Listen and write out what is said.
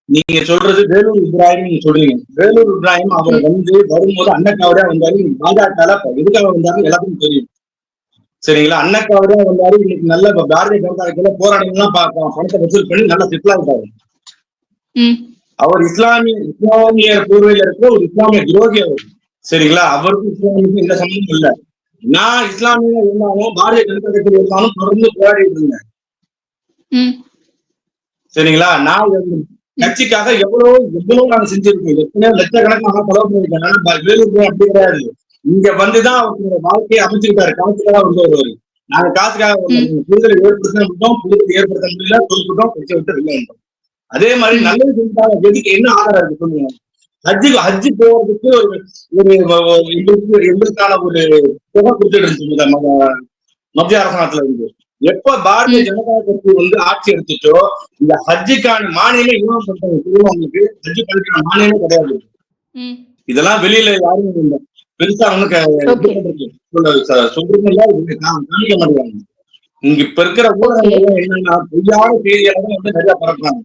நீங்க சொல்றது வேலூர் இப்ராஹிம் நீங்க சொல்றீங்க. வேலூர் இப்ராஹிம் அவர் வரும்போது அன்னக்காவடியா வந்தாரு. பாஜக எதுக்காக வந்தாரு எல்லாத்துக்கும் தெரியும். சரிங்களா? அன்னக்காவடியா வந்தாரு. இன்னைக்கு நல்ல பாரதிய ஜனதா கட்சியில போராட்டங்கள்லாம் பணத்தை வசூல் பண்ணி நல்லா செட்டில் ஆகிட்டாரு. அவர் இஸ்லாமிய பூர்வையில இருக்கிற ஒரு இஸ்லாமிய துரோகி அவர். சரிங்களா? அவருக்கும் இஸ்லாமியருக்கும் எந்த சம்பந்தமும் இல்லை. நான் இஸ்லாமியா இருந்தாலும் பாரதிய ஜனதா கட்சியில் இருந்தாலும் தொடர்ந்து போராடிட்டு இருந்தேன். சரிங்களா? நான் கட்சிக்காக எவ்வளவு நாங்க செஞ்சிருக்கோம். எத்தனையோ லட்சக்கணக்கான செலவு பண்ணிருக்கேன். ஆனா வேலூர் அப்படி கிடையாது. இங்க வந்துதான் அவருடைய வாழ்க்கையை அமைச்சுக்கிட்டாரு. காசுக்காக வந்து வருவாரு. நாங்க காசுக்காக புரிதலை ஏற்படுத்த முடியல, தோல்விட்டோம், கட்சியை விட்டு வெளியே வந்தோம். அதே மாதிரி நல்லது செஞ்சாங்க. எதுக்கு என்ன ஆதாரம் இருக்கு சொல்லுங்க. ஹஜ்ஜு போறதுக்கு எங்களுக்கான ஒரு தொகை கொடுத்துட்டு இருந்துச்சு மத்திய அரசாங்கத்துல இருந்து. எப்ப பாரதிய ஜனதா கட்சி வந்து ஆட்சி எடுத்துச்சோ இந்த ஹஜ்ஜுக்கான மானியமே இன்னும் சொல்றாங்க. உங்களுக்கு ஹஜ்ஜு பணிக்கான மானியமே கிடையாது. இதெல்லாம் வெளியில யாரும் இல்லை. பெருசா சொல்றீங்களா காமிக்க மாட்டேங்கிறாங்க. இங்க இப்ப இருக்கிற ஊடகங்கள் என்னன்னா பொய்யான செய்தியாளர்கள் வந்து நிறைய பரப்புறாங்க.